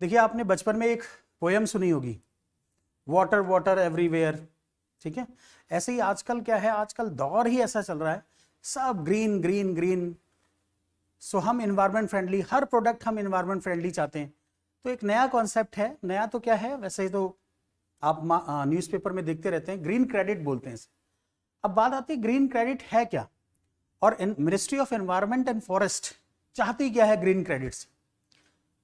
देखिए आपने बचपन में एक पोयम सुनी होगी, वाटर वाटर एवरीवेयर, ठीक है। ऐसे ही आजकल क्या है, आजकल दौर ही ऐसा चल रहा है, सब ग्रीन ग्रीन ग्रीन। सो हम इन्वायरमेंट फ्रेंडली, हर प्रोडक्ट हम इन्वायरमेंट फ्रेंडली चाहते हैं। तो एक नया कॉन्सेप्ट है, नया तो क्या है, वैसे ही तो आप न्यूज़पेपर में देखते रहते हैं, ग्रीन क्रेडिट बोलते हैं इसे। अब बात आती है ग्रीन क्रेडिट है क्या, और ministry of environment and forest चाहती क्या है ग्रीन क्रेडिट से।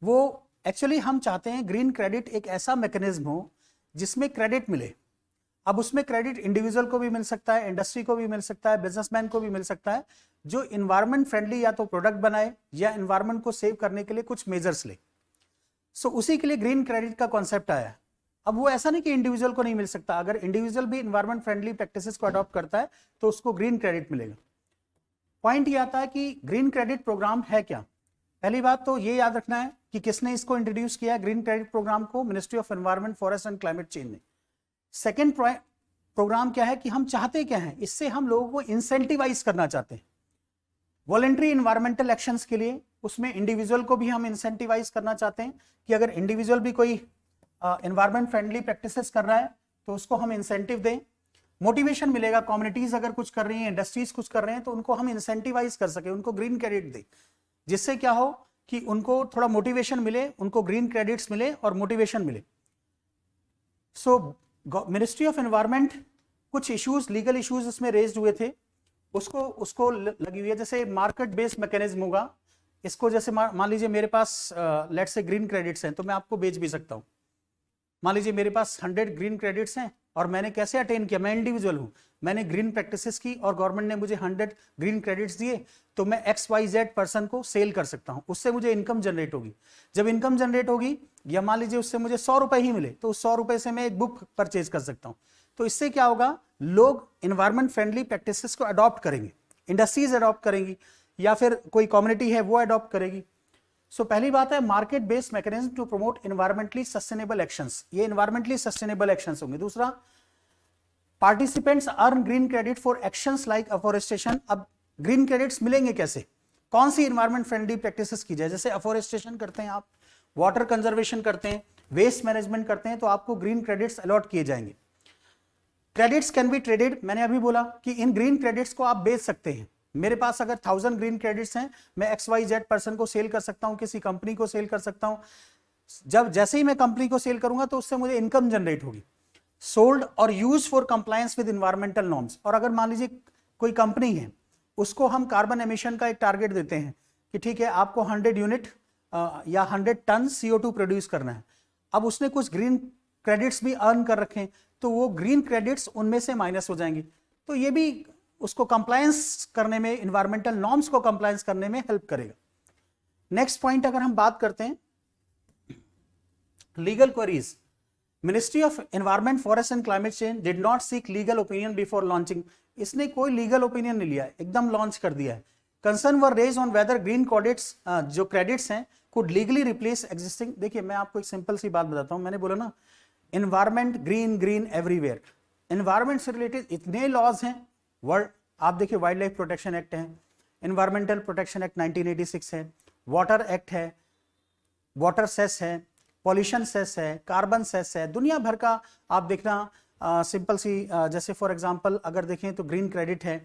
वो एक्चुअली हम चाहते हैं ग्रीन क्रेडिट एक ऐसा मैकेनिज्म हो जिसमें क्रेडिट मिले। अब उसमें क्रेडिट इंडिविजुअल को भी मिल सकता है, इंडस्ट्री को भी मिल सकता है, बिजनेसमैन को भी मिल सकता है, जो इन्वायरमेंट फ्रेंडली या तो प्रोडक्ट बनाए या इन्वायरमेंट को सेव करने के लिए कुछ मेजर्स ले। सो उसी के लिए ग्रीन क्रेडिट का कॉन्सेप्ट आया है। अब वो ऐसा नहीं कि इंडिविजुअल को नहीं मिल सकता, अगर इंडिविजुअल भी इन्वायरमेंट फ्रेंडली प्रैक्टिसेस को अडॉप्ट करता है तो उसको ग्रीन क्रेडिट मिलेगा। पॉइंट ये आता है कि ग्रीन क्रेडिट प्रोग्राम है क्या। पहली बात तो ये याद रखना है कि किसने इसको इंट्रोड्यूस किया, ग्रीन क्रेडिट प्रोग्राम को ministry of environment, forest and climate change ने। सेकेंड प्रोग्राम क्या है कि हम चाहते क्या है, इससे हम लोगों को इंसेंटिवाइज करना चाहते हैं वॉलंटरी इन्वायरमेंटल एक्शंस के लिए। उसमें इंडिविजुअल को भी हम इंसेंटिवाइज करना चाहते हैं कि अगर इंडिविजुअल भी कोई इन्वायरमेंट फ्रेंडली प्रैक्टिसेस कर रहा है तो उसको हम इंसेंटिव दें, मोटिवेशन मिलेगा। कम्युनिटीज अगर कुछ कर रही हैं, इंडस्ट्रीज कुछ कर रहे हैं, तो उनको हम इंसेंटिवाइज कर सके, उनको ग्रीन क्रेडिट दें, जिससे क्या हो कि उनको थोड़ा मोटिवेशन मिले, उनको ग्रीन क्रेडिट्स मिले और मोटिवेशन मिले। सो मिनिस्ट्री ऑफ एनवायरमेंट कुछ इश्यूज, लीगल इश्यूज इसमें रेज्ड हुए थे, उसको लगी हुई है। जैसे मार्केट बेस्ड मैकेनिज्म होगा इसको, जैसे मान लीजिए मेरे पास लेट से ग्रीन क्रेडिट्स हैं तो मैं आपको बेच भी सकता हूं। मान लीजिए मेरे पास 100 ग्रीन क्रेडिट्स हैं और मैंने कैसे अटेन किया, मैं इंडिविजुअल हूं, मैंने ग्रीन प्रैक्टिसेस की और गवर्नमेंट ने मुझे 100 ग्रीन क्रेडिट्स दिए, तो मैं XYZ पर्सन को सेल कर सकता हूं, उससे मुझे इनकम जनरेट होगी। जब इनकम जनरेट होगी, या मान लीजिए उससे मुझे 100 रुपए ही मिले, तो उस 100 रुपए से मैं एक बुक परचेज कर सकता हूं। तो इससे क्या होगा, लोग इन्वायरमेंट फ्रेंडली प्रैक्टिसेस को अडॉप्ट करेंगे, इंडस्ट्रीज अडॉप्ट करेंगी, या फिर कोई कम्युनिटी है वो अडॉप्ट करेगी। सो पहली बात है market based mechanism to promote environmentally sustainable actions, ये एनवायरमेंटली सस्टेनेबल एक्शंस होंगे। दूसरा, participants earn green credit for actions like afforestation. अब ग्रीन क्रेडिट्स मिलेंगे कैसे, कौन सी एनवायरमेंट फ्रेंडली प्रैक्टिसेस की जाए, जैसे अफोरेस्टेशन करते हैं आप, वाटर कंजर्वेशन करते हैं, वेस्ट मैनेजमेंट करते हैं, तो आपको ग्रीन क्रेडिट्स अलॉट किए जाएंगे। क्रेडिट्स कैन बी ट्रेडेड, मैंने अभी बोला कि इन ग्रीन क्रेडिट्स को आप बेच सकते हैं। मेरे पास अगर 1000 ग्रीन क्रेडिट्स हैं, मैं XYZ पर्सन को सेल कर सकता हूं, किसी कंपनी को सेल कर सकता हूं। जब जैसे ही मैं कंपनी को सेल करूंगा तो उससे मुझे इनकम जनरेट होगी। सोल्ड और use for compliance with environmental norms. और अगर मान लीजिए कोई कंपनी है, उसको हम कार्बन एमिशन का एक टारगेट देते हैं कि ठीक है आपको 100 यूनिट या 100 टन CO2 प्रोड्यूस करना है। अब उसने कुछ ग्रीन क्रेडिट्स भी अर्न कर रखे हैं, तो वो ग्रीन क्रेडिट्स उनमें से माइनस हो जाएंगे, तो ये भी उसको कंप्लायंस करने में, इन्वायरमेंटल नॉर्म्स को कंप्लायंस करने में हेल्प करेगा। नेक्स्ट पॉइंट अगर हम बात करते हैं legal queries, ministry of environment, forest and climate change did not seek legal opinion before launching. इसने कोई लीगल ओपिनियन नहीं लिया है, एकदम लॉन्च कर दिया है। Concern were raise on whether green credits, जो क्रेडिट्स हैं, कुड लीगली रिप्लेस एग्जिस्टिंग। देखिए मैं आपको एक सिंपल सी बात बताता हूं, मैंने बोला ना environment green green everywhere, environment से रिलेटेड इतने लॉज हैं वर्ल्ड। आप देखिए वाइल्ड लाइफ प्रोटेक्शन एक्ट है, एनवायरमेंटल प्रोटेक्शन एक्ट 1986 है, वाटर एक्ट है, वाटर सेस है, पॉल्यूशन सेस है, कार्बन सेस है, दुनिया भर का आप देखना। सिंपल सी जैसे फॉर एग्जांपल अगर देखें तो ग्रीन क्रेडिट है।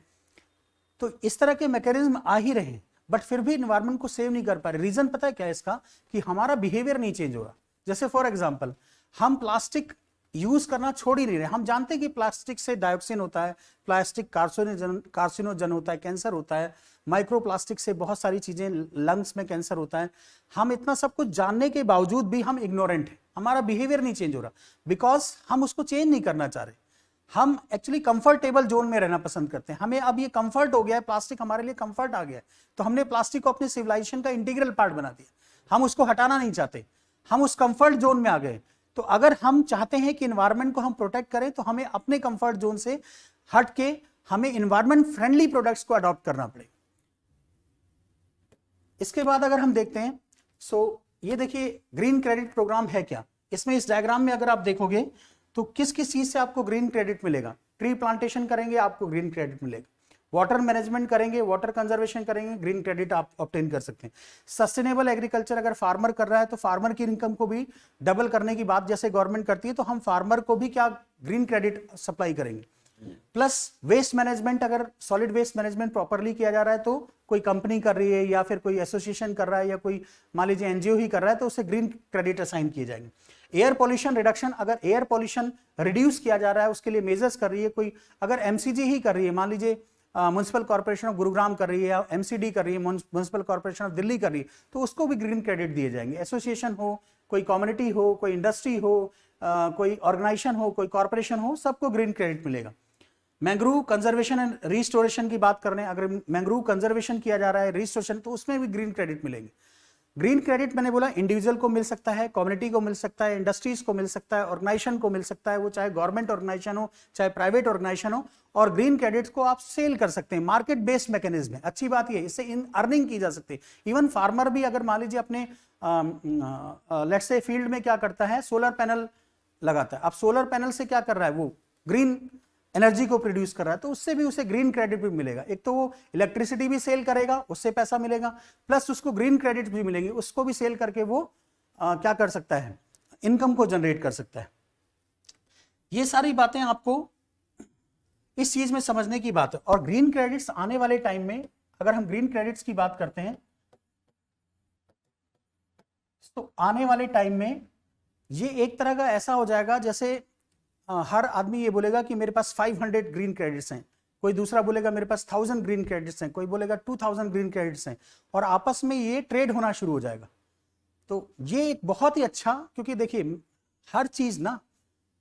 तो इस तरह के मैकेनिज्म आ ही रहे हैं, बट फिर भी एनवायरमेंट को सेव नहीं कर पा रहे। रीजन पता है क्या है इसका, कि हमारा बिहेवियर नहीं चेंज हो रहा। जैसे फॉर एग्जांपल हम प्लास्टिक यूज करना छोड़ ही नहीं रहे। हम जानते हैं कि प्लास्टिक से डायोक्सिन होता है, प्लास्टिक कार्सिनोजन होता है, कैंसर होता है, माइक्रो प्लास्टिक से बहुत सारी चीजें, लंग्स में कैंसर होता है। हम इतना सब कुछ जानने के बावजूद भी हम इग्नोरेंट हैं, हमारा बिहेवियर नहीं चेंज हो रहा, बिकॉज हम उसको चेंज नहीं करना चाह रहे। हम एक्चुअली कंफर्टेबल जोन में रहना पसंद करते हैं। हमें अब ये कंफर्ट हो गया है, प्लास्टिक हमारे लिए कंफर्ट आ गया है, तो हमने प्लास्टिक को अपने सिविलाइजेशन का इंटीग्रल पार्ट बना दिया। हम उसको हटाना नहीं चाहते, हम उस कंफर्ट जोन में आ गए। तो अगर हम चाहते हैं कि एनवायरनमेंट को हम प्रोटेक्ट करें, तो हमें अपने कंफर्ट जोन से हट के हमें एनवायरनमेंट फ्रेंडली प्रोडक्ट्स को अडॉप्ट करना पड़ेगा। इसके बाद अगर हम देखते हैं, सो ये देखिए ग्रीन क्रेडिट प्रोग्राम है क्या। इसमें इस डायग्राम में अगर आप देखोगे तो किस किस चीज से आपको ग्रीन क्रेडिट मिलेगा। ट्री प्लांटेशन करेंगे आपको ग्रीन क्रेडिट मिलेगा, वाटर मैनेजमेंट करेंगे, वाटर कंजर्वेशन करेंगे, ग्रीन क्रेडिट आप ऑब्टेन कर सकते हैं। सस्टेनेबल एग्रीकल्चर अगर फार्मर कर रहा है तो फार्मर की इनकम को भी डबल करने की बात जैसे गवर्नमेंट करती है, तो हम फार्मर को भी क्या ग्रीन क्रेडिट सप्लाई करेंगे। प्लस वेस्ट मैनेजमेंट, अगर सॉलिड वेस्ट मैनेजमेंट प्रॉपरली किया जा रहा है, तो कोई कंपनी कर रही है या फिर कोई एसोसिएशन कर रहा है या कोई मान लीजिए एनजीओ ही कर रहा है, तो उसे ग्रीन क्रेडिट असाइन किए जाएंगे। एयर पॉल्यूशन रिडक्शन, अगर एयर पॉल्यूशन रिड्यूस किया जा रहा है उसके लिए मेजर्स कर रही है कोई, अगर एमसीजी ही कर रही है, मान लीजिए म्युनिसिपल कॉर्पोरेशन ऑफ गुरुग्राम कर रही है या एमसीडी कर रही है, म्युनिसिपल कॉर्पोरेशन ऑफ दिल्ली कर रही है, तो उसको भी ग्रीन क्रेडिट दिए जाएंगे। एसोसिएशन हो, कोई कम्युनिटी हो, कोई इंडस्ट्री हो, कोई ऑर्गेनाइजेशन हो, कोई कॉर्पोरेशन हो, सबको ग्रीन क्रेडिट मिलेगा। मैंग्रोव कंजर्वेशन एंड रिस्टोरेशन की बात कर रहे हैं, अगर मैंग्रोव कंजर्वेशन किया जा रहा है, रिस्टोरेशन, तो उसमें भी ग्रीन क्रेडिट मिलेंगे। ग्रीन क्रेडिट मैंने बोला इंडिविजुअल को मिल सकता है, कम्युनिटी को मिल सकता है, इंडस्ट्रीज को मिल सकता है, ऑर्गेनाइजेशन को मिल सकता है, वो चाहे गवर्नमेंट ऑर्गेनाइजेशन हो चाहे प्राइवेट ऑर्गेनाइजेशन हो, और ग्रीन क्रेडिट्स को आप सेल कर सकते हैं। मार्केट बेस्ड मैकेनिज्म है, अच्छी बात ये, इससे इन अर्निंग की जा सकती है। इवन फार्मर भी अगर मान लीजिए अपने लेट्स से फील्ड में क्या करता है, सोलर पैनल लगाता है, अब सोलर पैनल से क्या कर रहा है, वो ग्रीन एनर्जी को प्रोड्यूस कर रहा है, तो उससे भी उसे ग्रीन क्रेडिट भी मिलेगा। एक तो वो इलेक्ट्रिसिटी भी सेल करेगा, उससे पैसा मिलेगा, प्लस उसको ग्रीन क्रेडिट भी मिलेंगे, उसको भी सेल करके वो क्या कर सकता है, इनकम को जनरेट कर सकता है। ये सारी बातें आपको इस चीज में समझने की बात है। और ग्रीन क्रेडिट्स आने वाले टाइम में, अगर हम ग्रीन क्रेडिट्स की बात करते हैं, तो आने वाले टाइम में ये एक तरह का ऐसा हो जाएगा जैसे हर आदमी ये बोलेगा कि मेरे पास 500 ग्रीन क्रेडिट्स हैं, कोई दूसरा बोलेगा मेरे पास 1000 ग्रीन क्रेडिट्स हैं, कोई बोलेगा 2000 ग्रीन क्रेडिट्स हैं, और आपस में ये ट्रेड होना शुरू हो जाएगा। तो ये एक बहुत ही अच्छा, क्योंकि देखिए हर चीज ना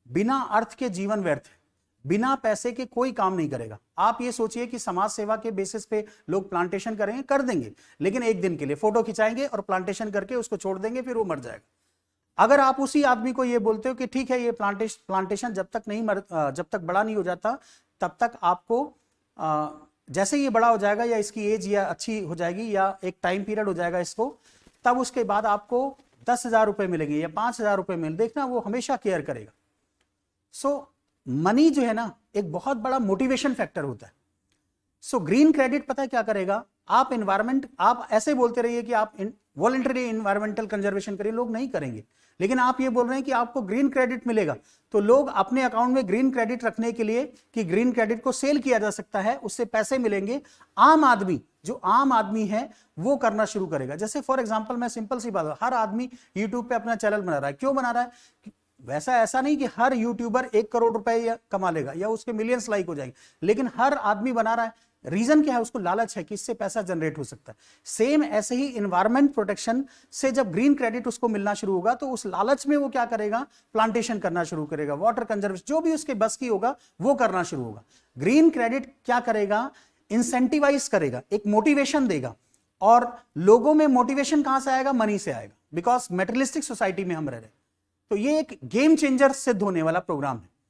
बिना अर्थ के जीवन व्यर्थ है, बिना पैसे के कोई काम नहीं करेगा। आप ये सोचिए कि समाज सेवा के बेसिस पे लोग प्लांटेशन करेंगे, कर देंगे, लेकिन एक दिन के लिए फोटो खिंचाएंगे और प्लांटेशन करके उसको छोड़ देंगे, फिर वो मर जाएगा। अगर आप उसी आदमी को ये बोलते हो कि ठीक है ये प्लांटेशन जब तक बड़ा नहीं हो जाता तब तक आपको जैसे ये बड़ा हो जाएगा या इसकी एज या अच्छी हो जाएगी या एक टाइम पीरियड हो जाएगा इसको, तब उसके बाद आपको 10,000 रुपए मिलेंगे या 5,000 रुपए मिल, देखना वो हमेशा केयर करेगा। सो मनी जो है ना एक बहुत बड़ा मोटिवेशन फैक्टर होता है। सो ग्रीन क्रेडिट पता है क्या करेगा, आप एनवायरमेंट, आप ऐसे बोलते रहिए कि आप वॉलंटरी एनवायरमेंटल कंजर्वेशन करिए, लोग नहीं करेंगे, लेकिन आप ये बोल रहे हैं कि आपको ग्रीन क्रेडिट मिलेगा, तो लोग अपने अकाउंट में ग्रीन क्रेडिट रखने के लिए कि ग्रीन क्रेडिट को सेल किया जा सकता है, उससे पैसे मिलेंगे, आम आदमी, जो आम आदमी है वो करना शुरू करेगा। जैसे फॉर एग्जांपल मैं सिंपल सी बात, हर आदमी यूट्यूब पे अपना चैनल बना रहा है, क्यों बना रहा है? वैसा ऐसा नहीं कि हर यूट्यूबर 1 करोड़ रुपए कमा लेगा या उसके मिलियंस लाइक हो जाएंगे, लेकिन हर आदमी बना रहा है, रीजन क्या है? उसको लालच है कि इससे पैसा जनरेट हो सकता है। सेम ऐसे ही इन्वायरमेंट प्रोटेक्शन से जब ग्रीन क्रेडिट उसको मिलना शुरू होगा तो उस लालच में वो क्या करेगा, प्लांटेशन करना शुरू करेगा, वाटर कंजर्वेशन, जो भी उसके बस की होगा वो करना शुरू होगा। ग्रीन क्रेडिट क्या करेगा, इंसेंटिवाइज करेगा, एक मोटिवेशन देगा, और लोगों में मोटिवेशन कहां से आएगा? मनी से आएगा, बिकॉज मेटेरियलिस्टिक सोसाइटी में हम रह रहे हैं। तो ये एक गेम चेंजर सिद्ध होने वाला प्रोग्राम है।